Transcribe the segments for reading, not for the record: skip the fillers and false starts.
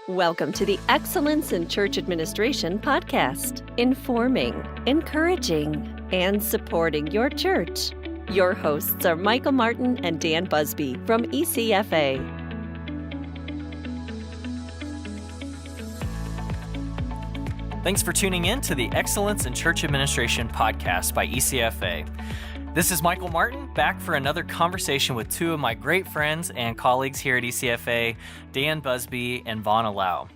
Welcome to the Excellence in Church Administration podcast, informing, encouraging, and supporting your church. Your hosts are Michael Martin and Dan Busby from ECFA. Thanks for tuning in to the Excellence in Church Administration podcast by ECFA. This is Michael Martin, back for another conversation with two of my great friends and colleagues here at ECFA, Dan Busby and Vaughn Lau.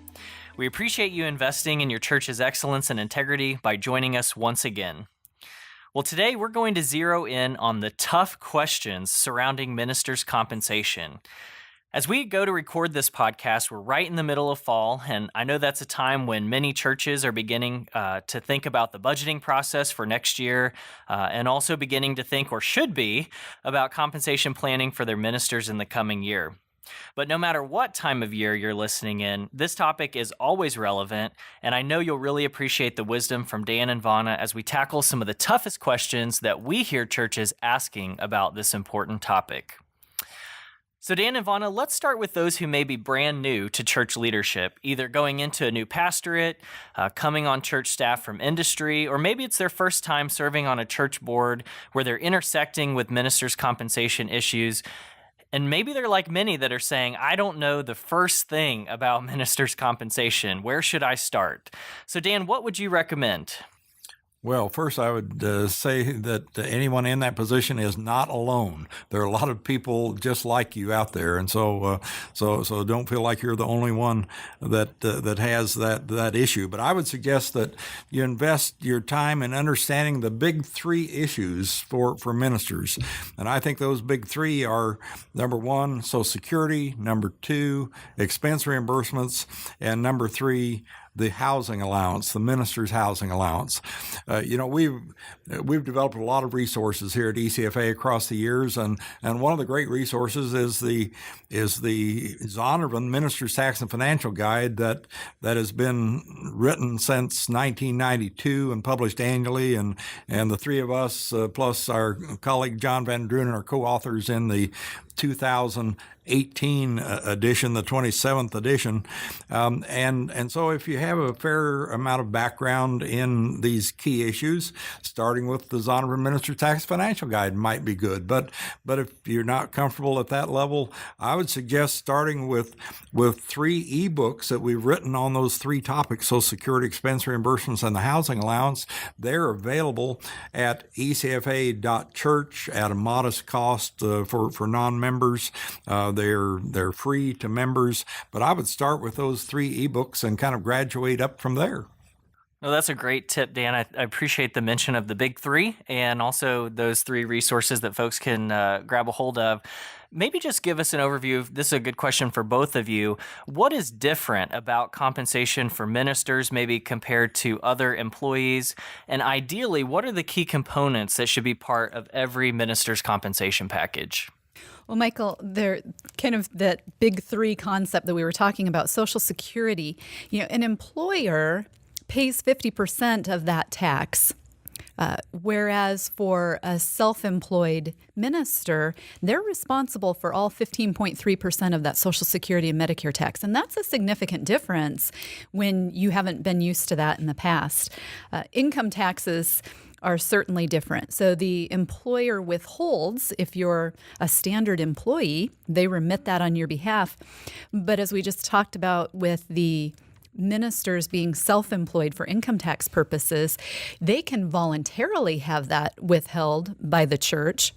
We appreciate you investing in your church's excellence and integrity by joining us once again. Well, today we're going to zero in on the tough questions surrounding ministers' compensation. As we go to record this podcast, we're right in the middle of fall, and I know that's a time when many churches are beginning to think about the budgeting process for next year, and also beginning to think, or should be, about compensation planning for their ministers in the coming year. But no matter what time of year you're listening in, this topic is always relevant, and I know you'll really appreciate the wisdom from Dan and Vanna as we tackle some of the toughest questions that we hear churches asking about this important topic. So Dan and Vanna, let's start with those who may be brand new to church leadership, either going into a new pastorate, coming on church staff from industry, or maybe it's their first time serving on a church board where they're intersecting with ministers' compensation issues. And maybe they're like many that are saying, I don't know the first thing about ministers' compensation. Where should I start? So Dan, what would you recommend? Well, first I would say that anyone in that position is not alone. There are a lot of people just like you out there, and so don't feel like you're the only one that has that issue. But I would suggest that you invest your time in understanding the big three issues for ministers, and I think those big three are: number one, Social Security; number two, expense reimbursements; and number three, the housing allowance, the minister's housing allowance. We've developed a lot of resources here at ECFA across the years, and one of the great resources is the Zondervan Minister's Tax and Financial Guide that has been written since 1992 and published annually, and the three of us plus our colleague John Van Drunen are co-authors in the 2018 edition, the 27th edition. And so if you have a fair amount of background in these key issues, starting with the Zondervan Minister's Tax Financial Guide might be good. But if you're not comfortable at that level, I would suggest starting with three ebooks that we've written on those three topics: Social Security, expense reimbursements, and the housing allowance. They're available at ecfa.church at a modest cost for non-members. They're free to members, but I would start with those three ebooks and kind of graduate up from there. Well, that's a great tip, Dan. I appreciate the mention of the big three and also those three resources that folks can grab a hold of. Maybe just give us an overview. This is a good question for both of you. What is different about compensation for ministers, maybe compared to other employees? And ideally, what are the key components that should be part of every minister's compensation package? Well, Michael, they're kind of that big three concept that we were talking about, Social Security. An employer pays 50% of that tax, whereas for a self-employed minister, they're responsible for all 15.3% of that Social Security and Medicare tax. And that's a significant difference when you haven't been used to that in the past. Income taxes are certainly different. So the employer withholds, if you're a standard employee, they remit that on your behalf. But as we just talked about with the ministers being self-employed for income tax purposes, they can voluntarily have that withheld by the church.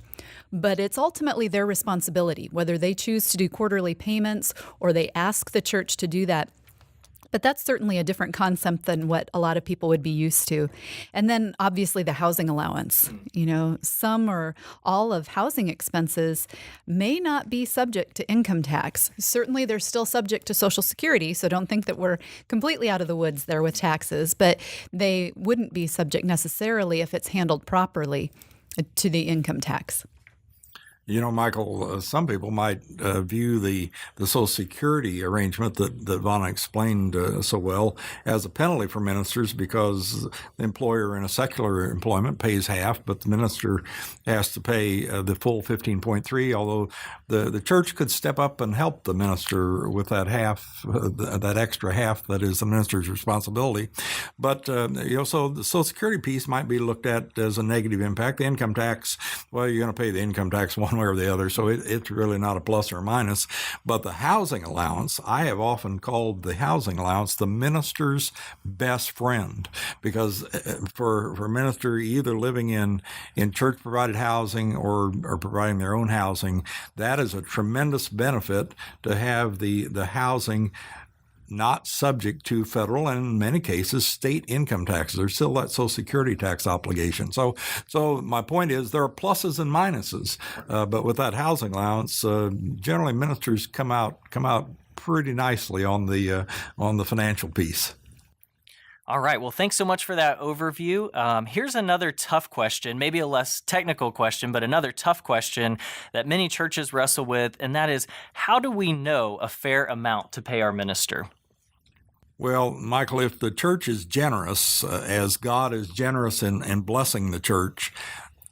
But it's ultimately their responsibility, whether they choose to do quarterly payments or they ask the church to do that. But that's certainly a different concept than what a lot of people would be used to. And then obviously the housing allowance. Some or all of housing expenses may not be subject to income tax. Certainly they're still subject to Social Security, so don't think that we're completely out of the woods there with taxes, but they wouldn't be subject necessarily if it's handled properly to the income tax. Michael, some people might view the Social Security arrangement that Vonna explained so well as a penalty for ministers, because the employer in a secular employment pays half, but the minister has to pay the full 15.3, although the church could step up and help the minister with that half, that extra half that is the minister's responsibility. But, so the Social Security piece might be looked at as a negative impact. The income tax, well, you're going to pay the income tax one way or the other, so it's really not a plus or a minus. But the housing allowance, I have often called the housing allowance the minister's best friend, because for a minister either living in church provided housing or providing their own housing, that is a tremendous benefit to have the housing not subject to federal and in many cases state income taxes. There's still that Social Security tax obligation. So my point is there are pluses and minuses, but with that housing allowance, generally ministers come out pretty nicely on the financial piece. All right. Well, thanks so much for that overview. Here's another tough question, maybe a less technical question, but another tough question that many churches wrestle with, and that is, how do we know a fair amount to pay our minister? Well, Michael, if the church is generous, as God is generous in blessing the church,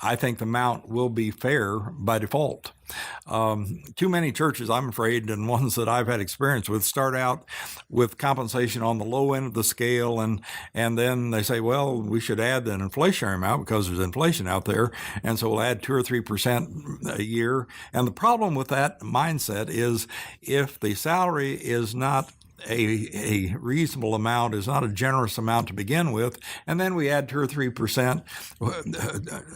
I think the amount will be fair by default. Too many churches, I'm afraid, and ones that I've had experience with, start out with compensation on the low end of the scale, and then they say, well, we should add an inflationary amount because there's inflation out there, and so we'll add 2 or 3% a year. And the problem with that mindset is if the salary is not a reasonable amount, is not a generous amount to begin with, and then we add 2 or 3%.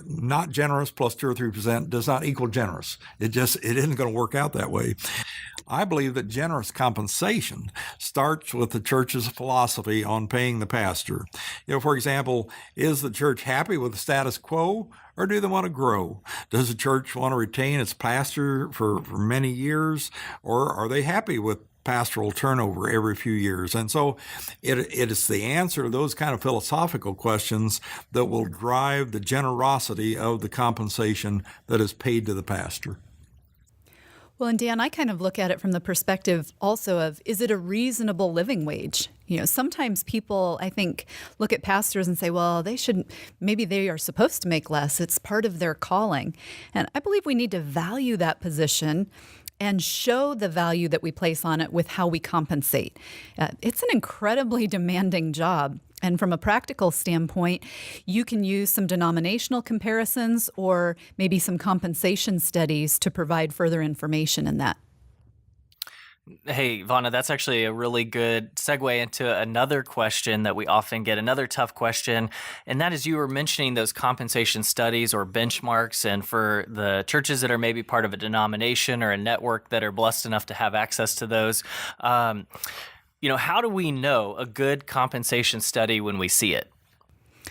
Not generous plus 2 or 3% does not equal generous. It isn't going to work out that way. I believe that generous compensation starts with the church's philosophy on paying the pastor. For example, is the church happy with the status quo, or do they want to grow? Does the church want to retain its pastor for many years, or are they happy with pastoral turnover every few years? And so it is the answer to those kind of philosophical questions that will drive the generosity of the compensation that is paid to the pastor. Well, and Dan, I kind of look at it from the perspective also of, is it a reasonable living wage? Sometimes people, I think, look at pastors and say, well, maybe they are supposed to make less. It's part of their calling. And I believe we need to value that position and show the value that we place on it with how we compensate. It's an incredibly demanding job. And from a practical standpoint, you can use some denominational comparisons or maybe some compensation studies to provide further information in that. Hey, Vonna, that's actually a really good segue into another question that we often get, another tough question, and that is, you were mentioning those compensation studies or benchmarks, and for the churches that are maybe part of a denomination or a network that are blessed enough to have access to those, how do we know a good compensation study when we see it?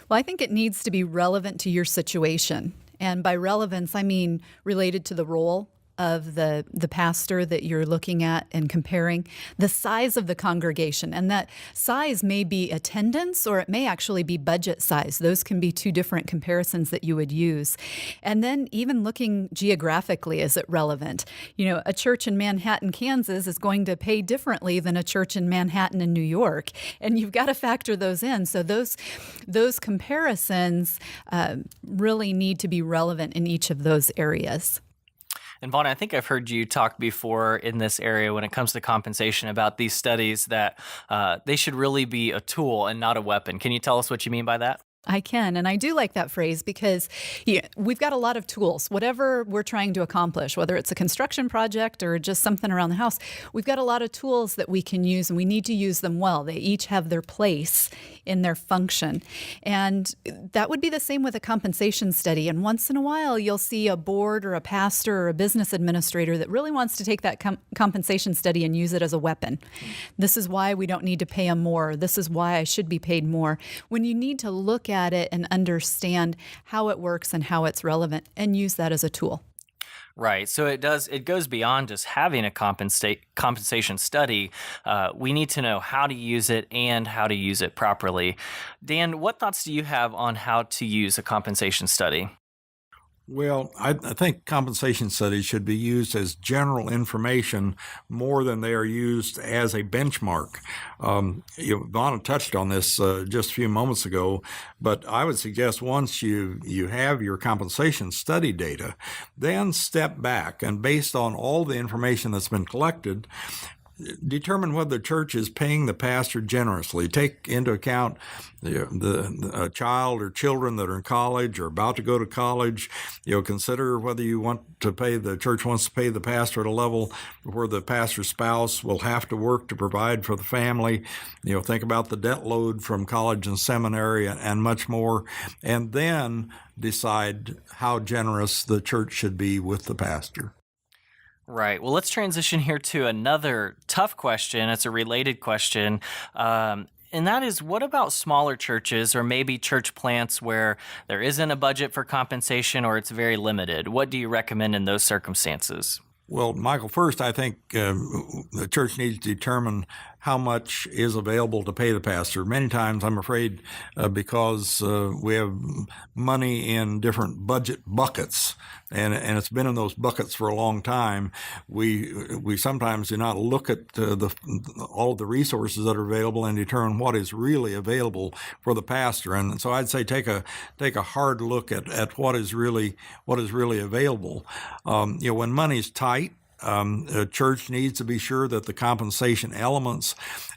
Well, I think it needs to be relevant to your situation. And by relevance, I mean related to the role of the pastor that you're looking at and comparing, the size of the congregation. And that size may be attendance, or it may actually be budget size. Those can be two different comparisons that you would use. And then even looking geographically, is it relevant? A church in Manhattan, Kansas is going to pay differently than a church in Manhattan and New York. And you've got to factor those in. So those comparisons really need to be relevant in each of those areas. And Vonna, I think I've heard you talk before in this area when it comes to compensation about these studies that they should really be a tool and not a weapon. Can you tell us what you mean by that? I can, and I do like that phrase because we've got a lot of tools. Whatever we're trying to accomplish, whether it's a construction project or just something around the house, we've got a lot of tools that we can use, and we need to use them well. They each have their place in their function. And that would be the same with a compensation study. And once in a while, you'll see a board or a pastor or a business administrator that really wants to take that compensation study and use it as a weapon. This is why we don't need to pay them more. This is why I should be paid more. When you need to look at it and understand how it works and how it's relevant and use that as a tool. Right. So it goes beyond just having a compensation study. We need to know how to use it and how to use it properly. Dan, what thoughts do you have on how to use a compensation study? Well, I think compensation studies should be used as general information more than they are used as a benchmark. Vonna touched on this just a few moments ago, but I would suggest once you have your compensation study data, then step back and based on all the information that's been collected, determine whether the church is paying the pastor generously. Take into account the child or children that are in college or about to go to college. Consider whether the church wants to pay the pastor at a level where the pastor's spouse will have to work to provide for the family. Think about the debt load from college and seminary and much more, and then decide how generous the church should be with the pastor. Right. Well, let's transition here to another tough question. It's a related question. And that is, what about smaller churches or maybe church plants where there isn't a budget for compensation or it's very limited? What do you recommend in those circumstances? Well, Michael, first, I think the church needs to determine how much is available to pay the pastor. Many times, I'm afraid, because we have money in different budget buckets, and it's been in those buckets for a long time, we sometimes do not look at all of the resources that are available and determine what is really available for the pastor. And so I'd say take a hard look at what is really available. When money's tight, a church needs to be sure that the compensation elements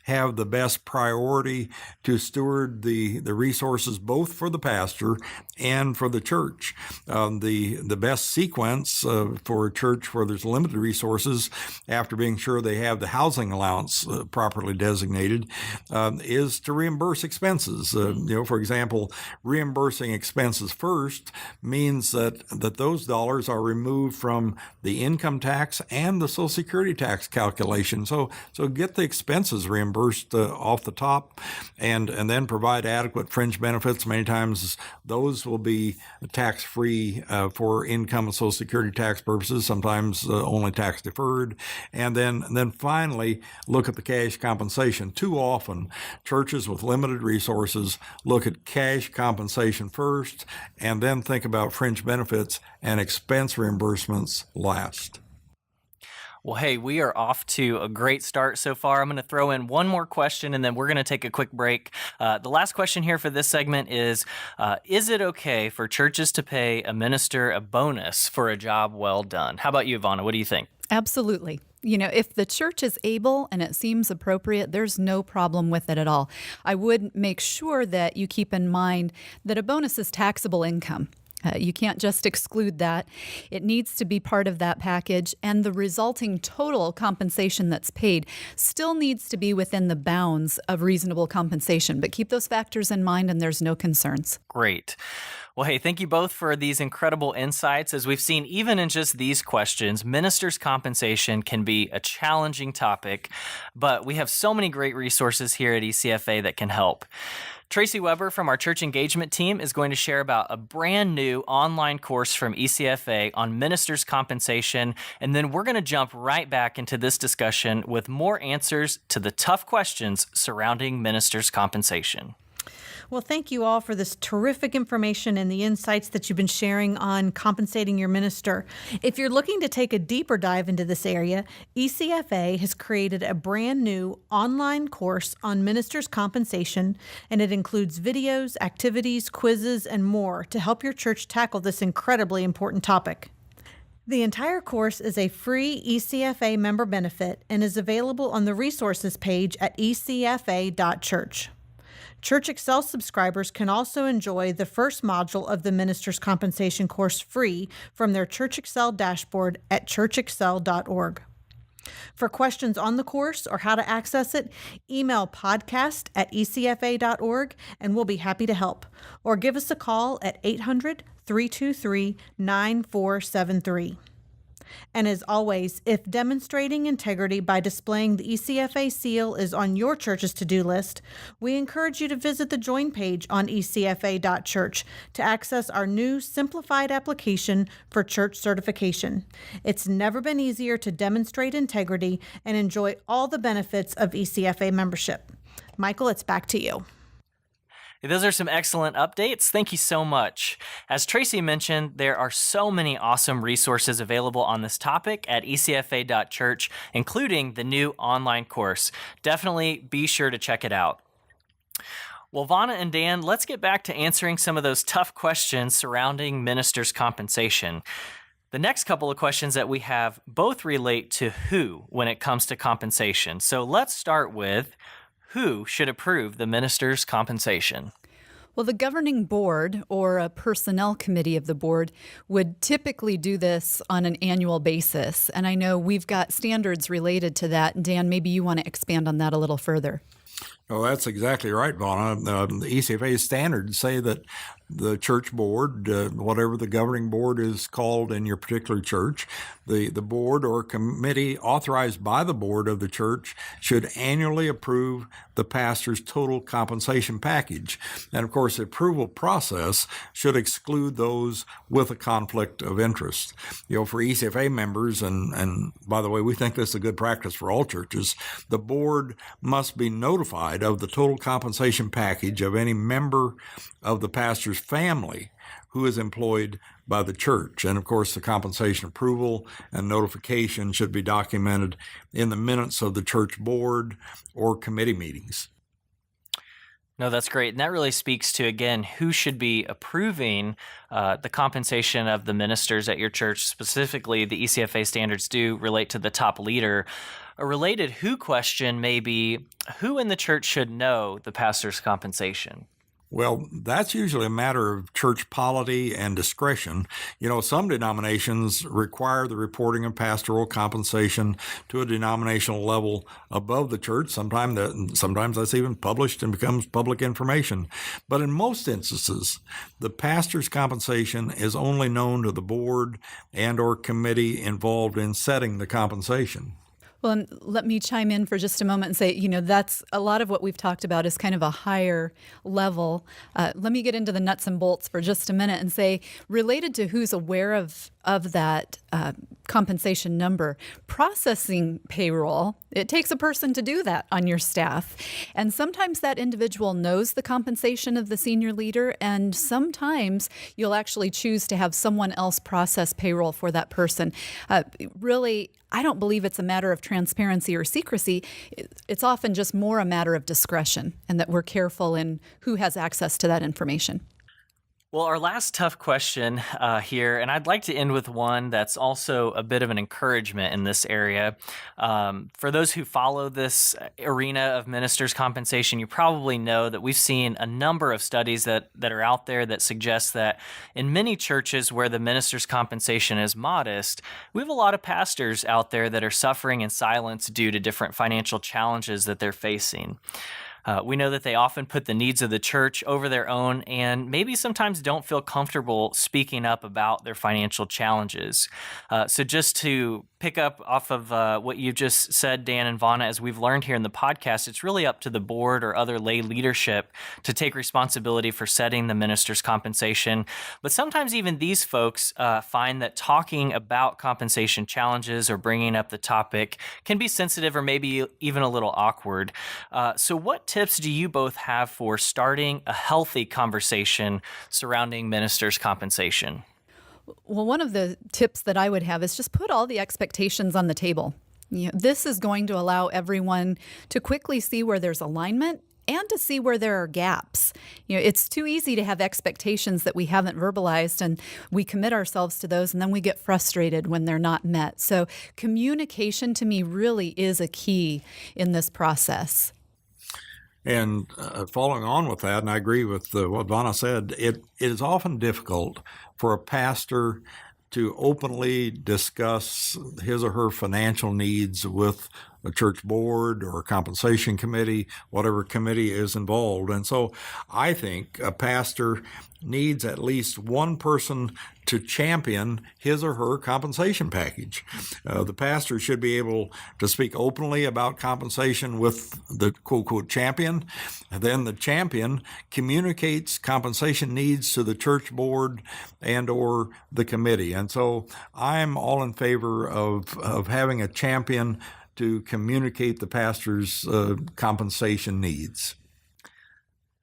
have the best priority to steward the resources both for the pastor and for the church. The best sequence for a church where there's limited resources, after being sure they have the housing allowance properly designated, is to reimburse expenses. For example, reimbursing expenses first means that those dollars are removed from the income tax and the Social Security tax calculation. So get the expenses reimbursed off the top, and then provide adequate fringe benefits. Many times those will be tax-free for income and Social Security tax purposes, sometimes only tax deferred. And then finally, look at the cash compensation. Too often, churches with limited resources look at cash compensation first, and then think about fringe benefits and expense reimbursements last. Well, hey, we are off to a great start so far. I'm going to throw in one more question, and then we're going to take a quick break. The last question here for this segment is it okay for churches to pay a minister a bonus for a job well done? How about you, Ivana? What do you think? Absolutely. If the church is able and it seems appropriate, there's no problem with it at all. I would make sure that you keep in mind that a bonus is taxable income. You can't just exclude that. It needs to be part of that package, and the resulting total compensation that's paid still needs to be within the bounds of reasonable compensation. But keep those factors in mind, and there's no concerns. Great. Well, hey, thank you both for these incredible insights. As we've seen, even in just these questions, ministers' compensation can be a challenging topic, but we have so many great resources here at ECFA that can help. Tracy Weber from our church engagement team is going to share about a brand new online course from ECFA on ministers' compensation, and then we're going to jump right back into this discussion with more answers to the tough questions surrounding ministers' compensation. Well, thank you all for this terrific information and the insights that you've been sharing on compensating your minister. If you're looking to take a deeper dive into this area, ECFA has created a brand new online course on ministers' compensation, and it includes videos, activities, quizzes, and more to help your church tackle this incredibly important topic. The entire course is a free ECFA member benefit and is available on the resources page at ecfa.church. Church Excel subscribers can also enjoy the first module of the Minister's Compensation course free from their Church Excel dashboard at churchexcel.org. For questions on the course or how to access it, email podcast@ecfa.org and we'll be happy to help. Or give us a call at 800-323-9473. And as always, if demonstrating integrity by displaying the ECFA seal is on your church's to-do list, we encourage you to visit the Join page on ecfa.church to access our new simplified application for church certification. It's never been easier to demonstrate integrity and enjoy all the benefits of ECFA membership. Michael, it's back to you. Those are some excellent updates. Thank you so much. As Tracy mentioned, there are so many awesome resources available on this topic at ecfa.church, including the new online course. Definitely be sure to check it out. Well, Vonna and Dan, let's get back to answering some of those tough questions surrounding ministers' compensation. The next couple of questions that we have both relate to who when it comes to compensation. So let's start with, who should approve the minister's compensation? Well, the governing board or a personnel committee of the board would typically do this on an annual basis. And I know we've got standards related to that. Dan, maybe you want to expand on that a little further. Oh, that's exactly right, Vonna. The ECFA standards say that the church board, whatever the governing board is called in your particular church, the board or committee authorized by the board of the church should annually approve the pastor's total compensation package. And of course, the approval process should exclude those with a conflict of interest. For ECFA members, and by the way, we think this is a good practice for all churches, the board must be notified of the total compensation package of any member of the pastor's family who is employed by the church. And of course, the compensation approval and notification should be documented in the minutes of the church board or committee meetings. No, that's great. And that really speaks to, again, who should be approving the compensation of the ministers at your church. Specifically, the ECFA standards do relate to the top leader. A related who question may be, who in the church should know the pastor's compensation? Well, that's usually a matter of church polity and discretion. Some denominations require the reporting of pastoral compensation to a denominational level above the church. Sometimes that's even published and becomes public information. But in most instances, the pastor's compensation is only known to the board and or committee involved in setting the compensation. Well, and let me chime in for just a moment and say, that's a lot of what we've talked about is kind of a higher level. Let me get into the nuts and bolts for just a minute and say, related to who's aware of that compensation number, processing payroll, it takes a person to do that on your staff. And sometimes that individual knows the compensation of the senior leader, and sometimes you'll actually choose to have someone else process payroll for that person. Really, I don't believe it's a matter of transparency or secrecy. It's often just more a matter of discretion, and that we're careful in who has access to that information. Well, our last tough question here, and I'd like to end with one that's also a bit of an encouragement in this area. For those who follow this arena of ministers' compensation, you probably know that we've seen a number of studies that are out there that suggest that in many churches where the minister's compensation is modest, we have a lot of pastors out there that are suffering in silence due to different financial challenges that they're facing. We know that they often put the needs of the church over their own and maybe sometimes don't feel comfortable speaking up about their financial challenges. So just to pick up off of what you just said, Dan and Vonna, as we've learned here in the podcast, it's really up to the board or other lay leadership to take responsibility for setting the minister's compensation. But sometimes even these folks find that talking about compensation challenges or bringing up the topic can be sensitive or maybe even a little awkward. So what tips do you both have for starting a healthy conversation surrounding ministers' compensation? Well, one of the tips that I would have is just put all the expectations on the table. This is going to allow everyone to quickly see where there's alignment and to see where there are gaps. It's too easy to have expectations that we haven't verbalized, and we commit ourselves to those, and then we get frustrated when they're not met. So communication to me really is a key in this process. And following on with that, and I agree with what Vonna said, it is often difficult for a pastor to openly discuss his or her financial needs with a church board or a compensation committee, whatever committee is involved. And so I think a pastor needs at least one person to champion his or her compensation package. The pastor should be able to speak openly about compensation with the quote-unquote champion. And then the champion communicates compensation needs to the church board and or the committee. And so I'm all in favor of having a champion to communicate the pastor's compensation needs.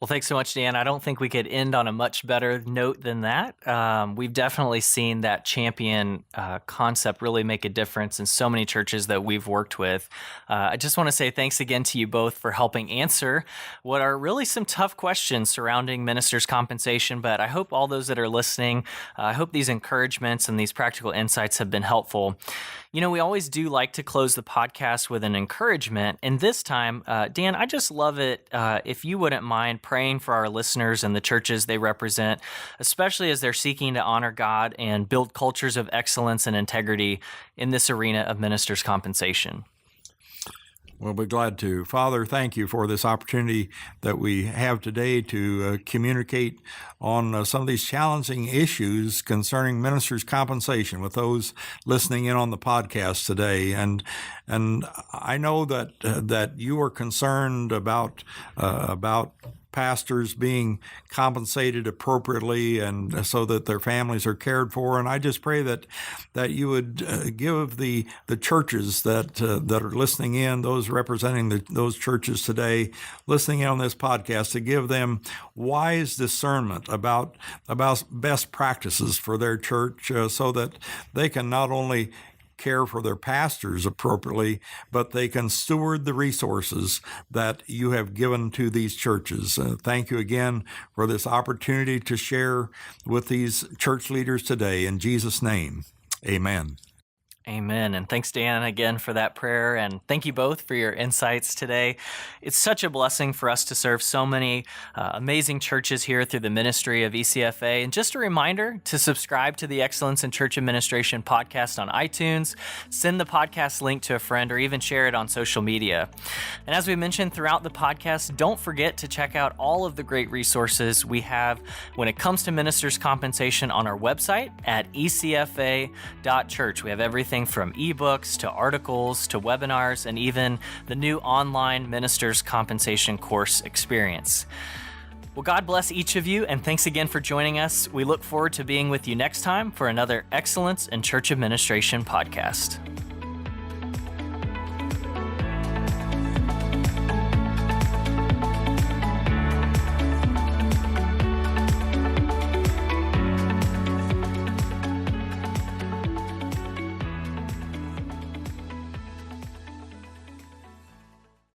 Well, thanks so much, Dan. I don't think we could end on a much better note than that. We've definitely seen that champion concept really make a difference in so many churches that we've worked with. I just want to say thanks again to you both for helping answer what are really some tough questions surrounding ministers' compensation. But I hope all those that are listening, I hope these encouragements and these practical insights have been helpful. You know, we always do like to close the podcast with an encouragement. And this time, Dan, I just love it if you wouldn't mind praying for our listeners and the churches they represent, especially as they're seeking to honor God and build cultures of excellence and integrity in this arena of ministers' compensation. We'll be glad to. Father, thank you for this opportunity that we have today to communicate on some of these challenging issues concerning ministers' compensation with those listening in on the podcast today. And I know that you are concerned about pastors being compensated appropriately and so that their families are cared for. And I just pray that you would give the churches that are listening in, those representing those churches today, listening in on this podcast, to give them wise discernment about best practices for their church so that they can not only care for their pastors appropriately, but they can steward the resources that you have given to these churches. Thank you again for this opportunity to share with these church leaders today. In Jesus' name, amen. Amen. And thanks, Dan, again for that prayer. And thank you both for your insights today. It's such a blessing for us to serve so many amazing churches here through the ministry of ECFA. And just a reminder to subscribe to the Excellence in Church Administration podcast on iTunes, send the podcast link to a friend, or even share it on social media. And as we mentioned throughout the podcast, don't forget to check out all of the great resources we have when it comes to ministers' compensation on our website at ecfa.church. We have everything from ebooks to articles to webinars and even the new online ministers' compensation course experience. Well, God bless each of you, and thanks again for joining us. We look forward to being with you next time for another Excellence in Church Administration podcast.